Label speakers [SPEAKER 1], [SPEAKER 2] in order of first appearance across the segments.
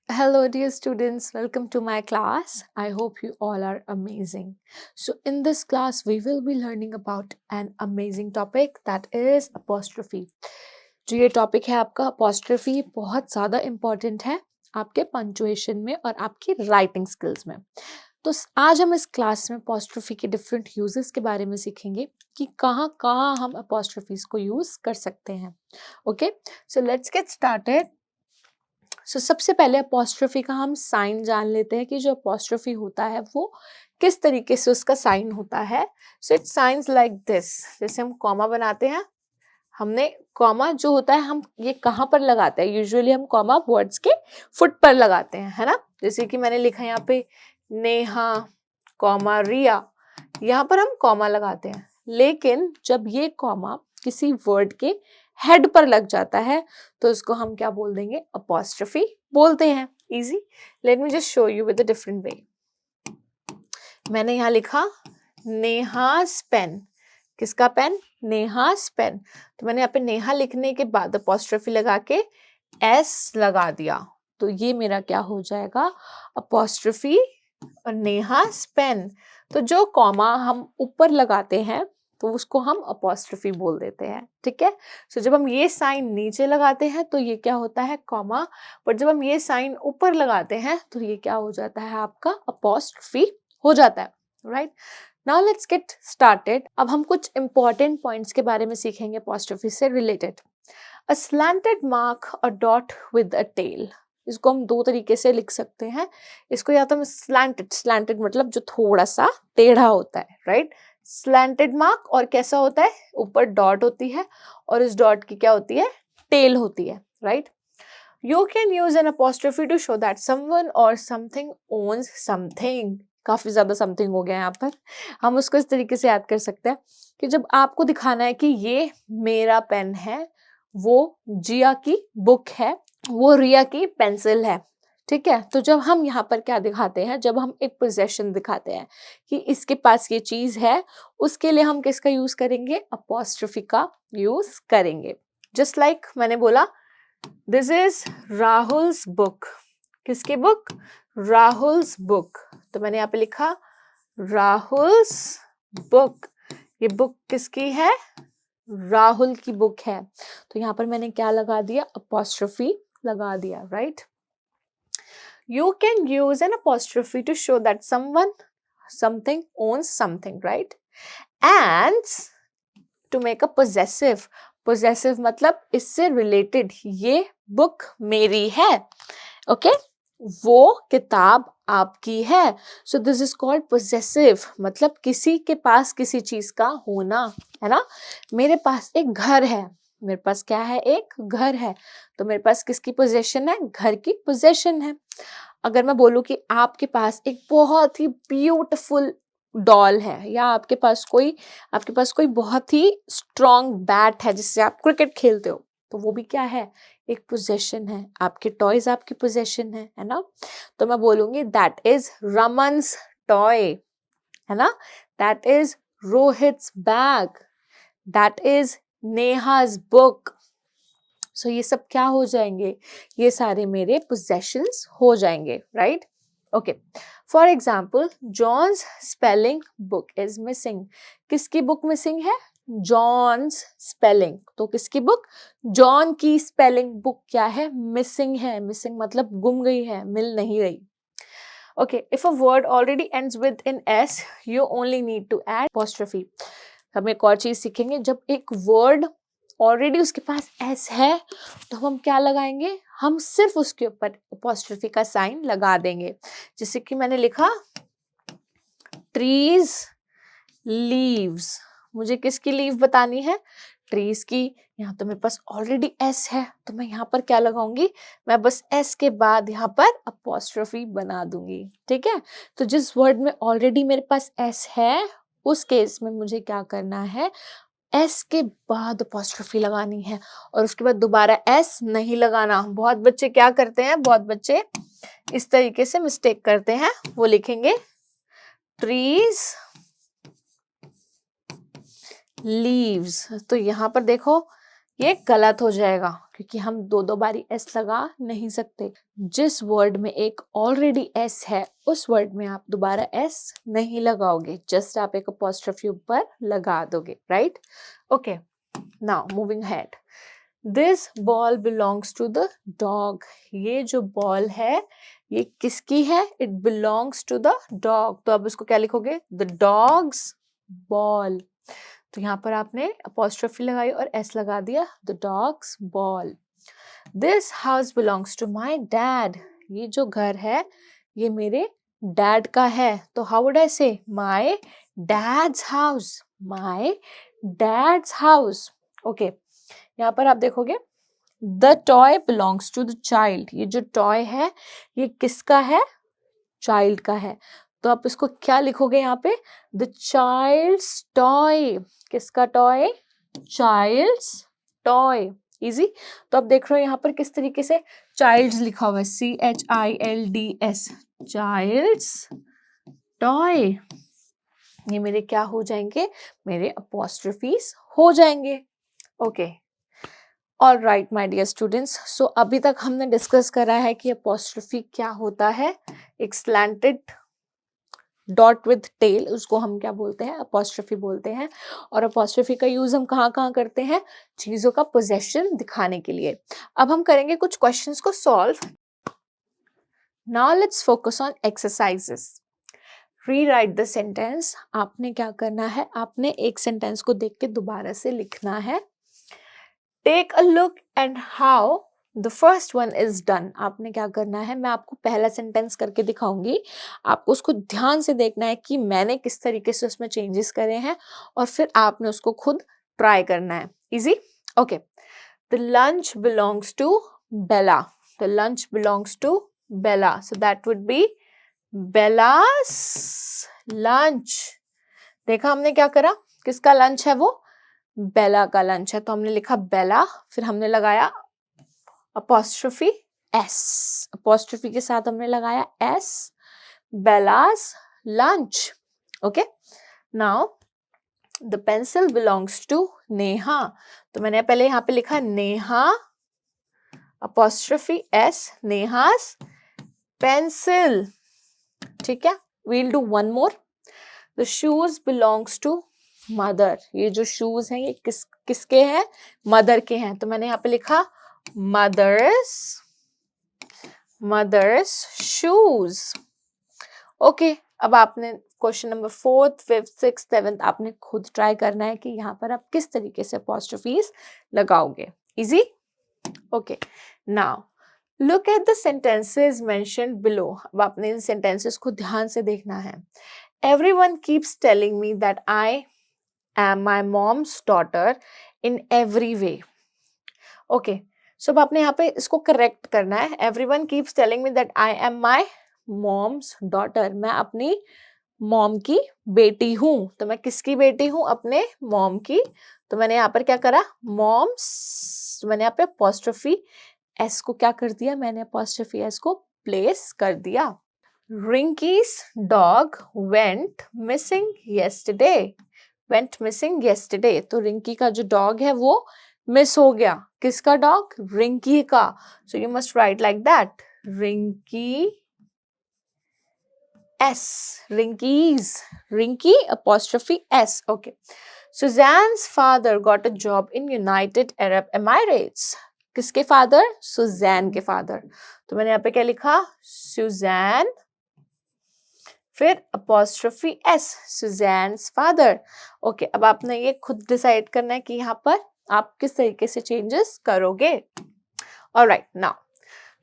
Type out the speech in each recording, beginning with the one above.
[SPEAKER 1] Hello, dear students. Welcome to my class. I hope you all are amazing. So, in this class, we will be learning about an amazing topic that is apostrophe. जो ये topic है आपका apostrophe बहुत ज़्यादा important है आपके punctuation में और आपकी राइटिंग स्किल्स में. तो आज हम इस क्लास में apostrophe के डिफरेंट यूजेस के बारे में सीखेंगे कि कहाँ कहाँ हम apostrophes को यूज कर सकते हैं. Okay, so let's get started. सबसे पहले अपोस्ट्रोफी का हम साइन जान लेते हैं कि जो अपोस्ट्रोफी होता है वो किस तरीके से उसका साइन होता है. So it science like this. जैसे हम कॉमा बनाते हैं, हमने कॉमा जो होता है हम ये कहाँ पर लगाते हैं? यूजुअली हम कॉमा वर्ड्स के फुट पर लगाते हैं, है ना. जैसे कि मैंने लिखा यहाँ पे नेहा कॉमा रिया, यहाँ पर हम कॉमा लगाते हैं. लेकिन जब ये कॉमा किसी वर्ड के हेड पर लग जाता है तो इसको हम क्या बोल देंगे? अपॉस्ट्रोफी बोलते हैं. Easy. Let me just show you with a different way. मैंने यहाँ लिखा नेहास पेन. किसका पेन? नेहास पेन. तो मैंने यहाँ पे नेहा लिखने के बाद अपॉस्ट्रोफी लगा के एस लगा दिया, तो ये मेरा क्या हो जाएगा? अपॉस्ट्रोफी और नेहास पेन. तो जो कॉमा हम ऊपर लगाते हैं तो उसको हम अपॉस्ट्रोफी बोल देते हैं. ठीक है. सो जब हम ये साइन नीचे लगाते हैं तो ये क्या होता है? कॉमा. पर जब हम ये साइन ऊपर लगाते हैं तो ये क्या हो जाता है? आपका अपॉस्ट्रोफी हो जाता है. Right. Now let's get started. अब हम कुछ इंपॉर्टेंट पॉइंट्स के बारे में सीखेंगे अपॉस्ट्रोफी से related. A slanted mark a dot with a tail. इसको हम दो तरीके से लिख सकते हैं. इसको या तो हम स्लैंटेड मतलब जो थोड़ा सा टेढ़ा होता है. राइट. स्लैंटेड मार्क और कैसा होता है? ऊपर डॉट होती है और इस डॉट की क्या होती है? टेल होती है. Right. You can use an apostrophe to show that someone or something owns something. काफी ज्यादा समथिंग हो गया यहाँ पर. हम उसको इस तरीके से याद कर सकते हैं कि जब आपको दिखाना है कि ये मेरा पेन है, वो जिया की बुक है, वो रिया की पेंसिल है. ठीक है. तो जब हम यहाँ पर क्या दिखाते हैं? जब हम एक पोजेशन दिखाते हैं कि इसके पास ये चीज है, उसके लिए हम किसका यूज करेंगे? अपॉस्ट्रोफी का यूज करेंगे. जस्ट लाइक मैंने बोला दिस इज राहुल्स बुक. किसकी बुक? Rahul's book. तो मैंने यहाँ पे लिखा राहुल्स बुक. ये बुक किसकी है? राहुल की बुक है. तो यहाँ पर मैंने क्या लगा दिया? अपॉस्ट्रोफी लगा दिया. Right. You can use an apostrophe to show that someone, something owns something, right? And to make a possessive. Possessive मतलब इससे related. ये बुक मेरी है. ओके. वो किताब आपकी है. So this is called possessive. मतलब किसी के पास किसी चीज का होना, है ना. मेरे पास एक घर है. मेरे पास क्या है? एक घर है. तो मेरे पास किसकी पोजेशन है? घर की पोजेशन है. अगर मैं बोलूं कि आपके पास एक बहुत ही ब्यूटीफुल डॉल है या आपके पास कोई बहुत ही स्ट्रॉन्ग बैट है जिससे आप क्रिकेट खेलते हो, तो वो भी क्या है? एक पोजेशन है. आपके टॉयज आपकी पोजेशन है ना. तो मैं बोलूंगी दैट इज रमन्स टॉय, है ना. That is Rohit's bag. That is Neha's book. So ये सब क्या हो जाएंगे? ये सारे मेरे पोजेशंस हो जाएंगे. Right. Okay. For example John's spelling book is missing. किसकी बुक मिसिंग है? John's spelling. तो किसकी बुक? जॉन की स्पेलिंग बुक क्या है? मिसिंग है. मिसिंग मतलब गुम गई है, मिल नहीं रही. Okay, if a word already ends with an S, you only need to add apostrophe. हम एक और चीज सीखेंगे. जब एक वर्ड ऑलरेडी उसके पास S है तो हम क्या लगाएंगे? हम सिर्फ उसके ऊपर apostrophe का साइन लगा देंगे. जैसे कि मैंने लिखा ट्रीज लीव्स. मुझे किसकी लीव बतानी है? ट्रीज की. यहाँ तो मेरे पास ऑलरेडी एस है तो मैं यहाँ पर क्या लगाऊंगी? मैं बस एस के बाद यहाँ पर अपॉस्ट्रोफी बना दूंगी. ठीक है. तो जिस वर्ड में ऑलरेडी मेरे पास एस है उस केस में मुझे क्या करना है? एस के बाद अपॉस्ट्रोफी लगानी है और उसके बाद दोबारा एस नहीं लगाना. बहुत बच्चे क्या करते हैं? बहुत बच्चे इस तरीके से मिस्टेक करते हैं. वो लिखेंगे ट्रीज लीव्स. तो यहाँ पर देखो ये गलत हो जाएगा क्योंकि हम दो दो बारी एस लगा नहीं सकते। जिस वर्ड में एक ऑलरेडी एस है उस वर्ड में आप दोबारा एस नहीं लगाओगे, जस्ट आप एक अपॉस्ट्रोफी ऊपर लगा दोगे, right? Okay, now moving ahead. This ball belongs to the dog. ये जो बॉल है ये किसकी है? It belongs to the dog. तो अब इसको क्या लिखोगे? The dog's ball. तो यहाँ पर आपने अपॉस्ट्रोफी लगाई और एस लगा दिया, the dog's ball. This house belongs to my dad. ये जो घर है ये मेरे डैड का है। तो how would I say? My dad's house, my dad's house. Okay, यहाँ पर आप देखोगे the toy belongs to the child. ये जो टॉय है ये किसका है? चाइल्ड का है। तो आप इसको क्या लिखोगे यहाँ पे? The child's toy. किसका टॉय? Child's toy. इजी। तो आप देख रहे हो यहाँ पर किस तरीके से चाइल्ड्स लिखा हुआ है, CHILDS, चाइल्ड्स टॉय। ये मेरे क्या हो जाएंगे? मेरे अपॉस्ट्रोफीज हो जाएंगे। Okay, all right my dear students. So अभी तक हमने डिस्कस करा है कि अपॉस्ट्रोफी क्या होता है। एक स्लैंटेड डॉट विद टेल, उसको हम क्या बोलते हैं? अपॉस्ट्रोफी बोलते हैं। और अपॉस्ट्रोफी का यूज हम कहाँ कहाँ करते हैं? चीजों का पोजेशन दिखाने के लिए। अब हम करेंगे कुछ क्वेश्चंस को solve. Now let's focus on exercises. Rewrite the sentence. आपने क्या करना है? आपने एक सेंटेंस को देख के दोबारा से लिखना है। Take a look and how the first one is done. आपने क्या करना है? मैं आपको पहला सेंटेंस करके दिखाऊंगी, आपको उसको ध्यान से देखना है कि मैंने किस तरीके से उसमें चेंजेस करे हैं और फिर आपने उसको खुद ट्राई करना है। Easy? Okay. The lunch belongs to Bela. The lunch belongs to Bela, so that would be Bela's lunch. देखा हमने क्या करा? किसका लंच है वो? बेला का लंच है। तो हमने लिखा बेला, फिर हमने लगाया अपॉस्ट्रोफी एस, अपॉस्ट्रोफी के साथ हमने लगाया s, Bela's lunch. Okay, now the pencil belongs to Neha. तो मैंने पहले यहाँ पे लिखा Neha apostrophe s, Neha's pencil. ठीक है, we'll do one more. The shoes belongs to mother. ये जो शूज हैं ये किसके हैं? मदर के हैं। तो मैंने यहाँ पे लिखा मदर्स शूज। ओके, अब आपने question number 4th 5th 6th 7th आपने खुद ट्राई करना है कि यहाँ पर आप किस तरीके से अपॉस्ट्रोफीज लगाओगे। Easy? Okay, now look at the sentences mentioned below. अब आपने इन सेंटेंसेस को ध्यान से देखना है। Everyone keeps telling me that I am my mom's daughter in every way. Okay, so अब आपने यहाँ पे इसको करेक्ट करना है। Everyone keeps telling me that I am my mom's daughter. मैं अपनी मॉम की बेटी हूँ। तो मैं किसकी बेटी हूँ? अपने मॉम की। तो मैंने यहाँ पर क्या करा? मॉम्स, मैंने यहाँ पे अपॉस्ट्रोफी एस को क्या कर दिया? मैंने अपॉस्ट्रोफी एस को प्लेस कर दिया। Rinky's dog went missing yesterday. Went missing yesterday. तो रिंकी का जो डॉग है वो मिस हो गया। किसका डॉग? रिंकी का। So you must write like that. Rinky S. Rinky's. Rinky apostrophe S. Okay. Suzanne's father got a job in United Arab Emirates. किसके फादर? सुजैन के फादर। तो मैंने यहाँ पे क्या लिखा? सुजैन, फिर अपॉस्ट्रोफी एस, सुजैन्स फादर। ओके, अब आपने ये खुद डिसाइड करना है कि यहाँ पर आप किस तरीके से चेंजेस करोगे। All right, now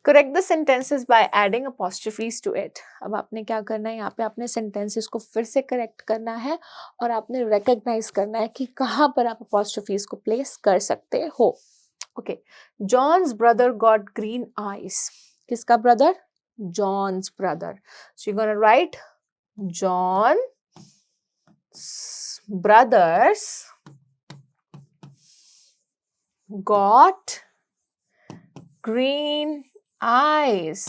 [SPEAKER 1] correct the sentences by adding apostrophes to it. अब आपने क्या करना है? यहाँ पे आपने सेंटेंसेस को फिर से करेक्ट करना है और आपने रिकॉग्नाइज करना है कि कहाँ पर आप अपॉस्ट्रोफीज को प्लेस कर सकते हो। Okay, John's brother got green eyes. किसका brother? John's brother. So you gonna write John's brothers got green eyes।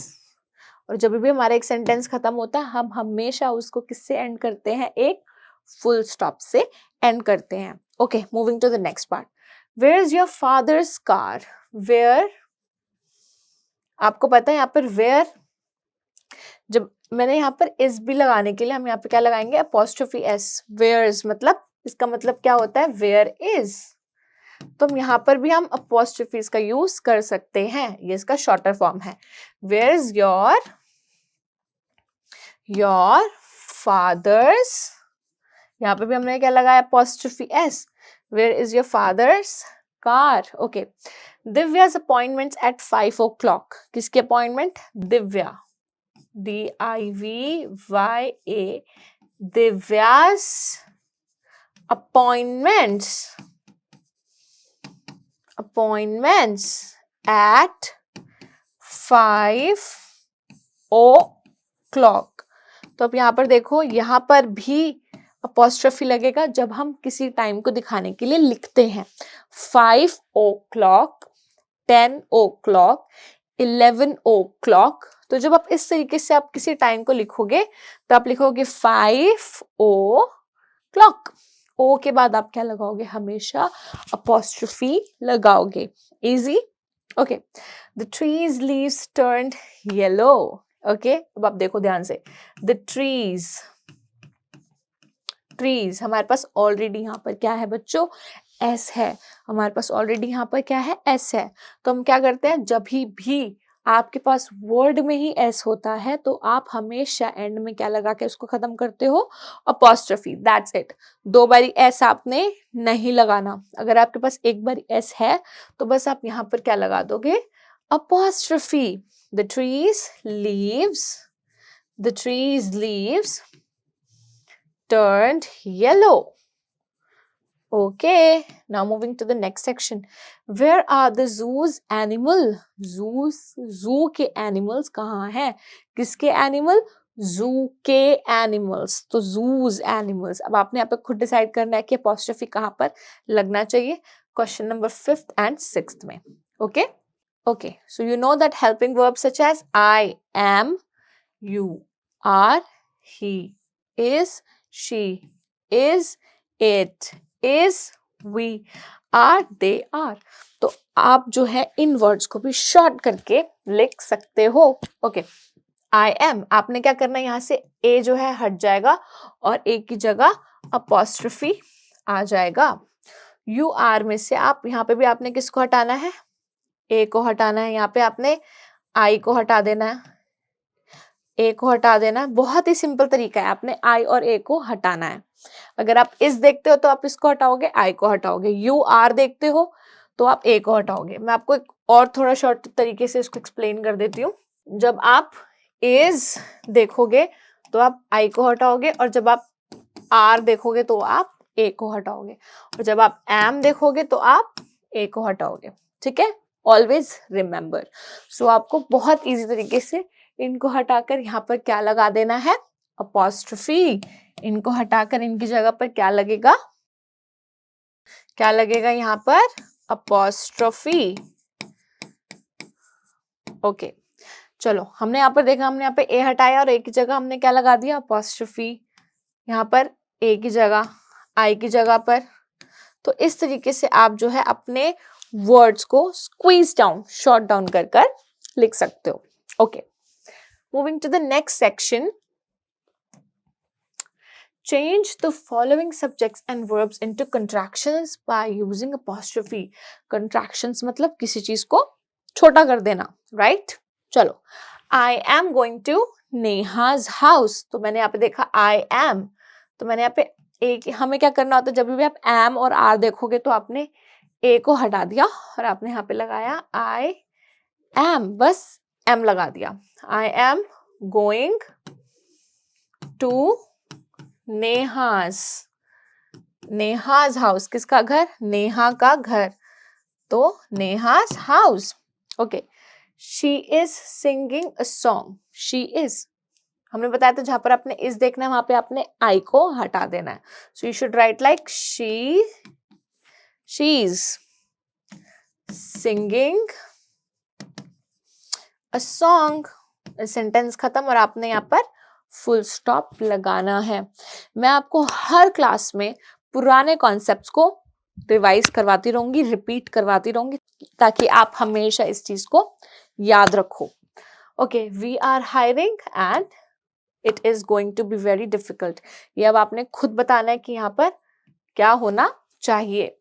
[SPEAKER 1] और जब भी हमारा एक सेंटेंस खत्म होता है हम हमेशा उसको किससे एंड करते हैं? एक फुल स्टॉप से एंड करते हैं। Okay, moving to the next part. Where is your father's car, where, आपको पता है यहाँ पर वेयर, जब मैंने यहाँ पर इज भी लगाने के लिए हम यहाँ पे क्या लगाएंगे, अपॉस्ट्रोफी एस, वेयर्स, मतलब इसका मतलब क्या होता है, वेयर इज। तो हम यहाँ पर भी हम अपॉस्ट्रोफीज का यूज कर सकते हैं, ये इसका शॉर्टर फॉर्म है। वेयर इज योर फादर्स, यहाँ पे भी हमने क्या लगाया, apostrophe s, where is your father's car. Okay, Divya's appointments at 5 o'clock, किसके appointment, Divya, DIVYA, Divya's appointments at 5 o'clock। तो अब यहाँ पर देखो, यहाँ पर भी अपॉस्ट्रोफी लगेगा जब हम किसी टाइम को दिखाने के लिए लिखते हैं। 5 o'clock, 10 o'clock, 11 o'clock। तो जब आप इस तरीके से आप किसी टाइम को लिखोगे तो आप लिखोगे 5 o'clock। ओ के बाद आप क्या लगाओगे, हमेशा अपॉस्ट्रोफी लगाओगे। Easy, okay. The trees leaves turned yellow. Okay, अब आप देखो ध्यान से, द ट्रीज हमारे पास ऑलरेडी यहाँ पर क्या है बच्चों, एस है, हमारे पास ऑलरेडी यहाँ पर क्या है, एस है। तो हम क्या करते हैं, जब भी आपके पास वर्ड में ही एस होता है तो आप हमेशा एंड में क्या लगा के उसको खत्म करते हो, अपॉस्ट्रोफी, दैट्स इट। 2 बारी एस आपने नहीं लगाना, अगर आपके पास 1 बार एस है तो बस आप यहाँ पर क्या लगा दोगे, apostrophe. The trees leaves turned yellow. Okay, now moving to the next section. Where are the zoo's animal? Zoo के animals कहाँ हैं? किसके animal? Zoo के animals. तो zoos animals. अब आपने यहाँ पे खुद डिसाइड करना है कि apostrophe कहाँ पर लगना चाहिए, question number 5th and 6th में. Okay? Okay, so you know that helping verbs such as I am, you are, he is, she is, it is, we are, they are. तो आप जो है इन वर्ड्स को भी शॉर्ट करके लिख सकते हो। ओके, आई एम, आपने क्या करना है, यहाँ से ए जो है हट जाएगा और ए की जगह अपॉस्ट्रोफी आ जाएगा। यू आर में से आप यहाँ पे भी आपने किसको हटाना है, ए को हटाना है, यहाँ पे आपने आई को हटा देना है, ए को हटा देना है। बहुत ही सिंपल तरीका है, आपने आई और ए को हटाना है। अगर आप इस देखते हो तो आप इसको हटाओगे, आई को हटाओगे। यू आर देखते हो तो आप ए को हटाओगे। मैं आपको एक और थोड़ा शॉर्ट तरीके से इसको एक्सप्लेन कर देती हूँ। जब आप इज देखोगे तो आप आई को हटाओगे, और जब आप आर देखोगे तो आप ए को हटाओगे, और जब आप एम देखोगे तो आप ए को हटाओगे। ठीक है, ऑलवेज रिमेंबर। सो आपको बहुत इजी तरीके से इनको हटाकर यहाँ पर क्या लगा देना है, अपॉस्ट्रोफी। इनको हटाकर इनकी जगह पर क्या लगेगा, क्या लगेगा यहाँ पर, अपॉस्ट्रोफी। ओके, चलो हमने यहाँ पर देखा, हमने यहाँ पे ए हटाया और ए की जगह हमने क्या लगा दिया, अपॉस्ट्रोफी। यहाँ पर ए की जगह आई की जगह पर। तो इस तरीके से आप जो है अपने वर्ड्स को स्क्वीज डाउन, शॉर्ट डाउन कर लिख सकते हो। Okay, moving to the next section. Change the following subjects and verbs into contractions by using apostrophe. Contractions मतलब किसी चीज को छोटा कर देना, right? चलो, I am going to Neha's house. तो मैंने यहाँ पे देखा I am, तो मैंने यहाँ पे एक, हमें क्या करना होता है, जब भी आप am और are देखोगे तो आपने a को हटा दिया और आपने यहाँ पे लगाया I am, बस am लगा दिया। I am going to Neha's house, किसका घर, नेहा का घर, तो Neha's house। Okay, she is singing a song, she is, हमने बताया था जहां पर आपने इस देखना है वहां पे आपने आई को हटा देना है। So you should write like she's singing a song। Sentence खत्म, और आपने यहाँ पर फुल स्टॉप लगाना है। मैं आपको हर क्लास में पुराने कॉन्सेप्ट्स को रिवाइज करवाती रहूंगी, रिपीट करवाती रहूंगी, ताकि आप हमेशा इस चीज को याद रखो। Okay, we are hiring and it is going to be very difficult. ये अब आपने खुद बताना है कि यहाँ पर क्या होना चाहिए।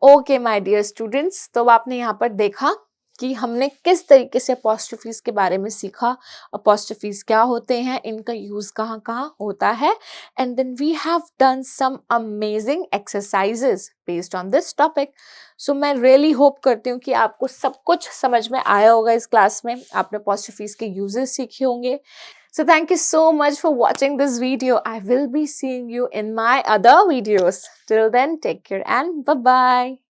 [SPEAKER 1] ओके माय डियर स्टूडेंट्स, तो आपने यहाँ पर देखा कि हमने किस तरीके से अपॉस्ट्रोफीज के बारे में सीखा, अपॉस्ट्रोफीज क्या होते हैं, इनका यूज कहाँ कहाँ होता है, and then we have done some amazing exercises based on this topic. So मैं रियली होप करती हूँ कि आपको सब कुछ समझ में आया होगा इस क्लास में, आपने अपॉस्ट्रोफीज के यूजेस सीखे होंगे। So thank you so much for watching this video. I will be seeing you in my other videos. Till then, take care and bye-bye.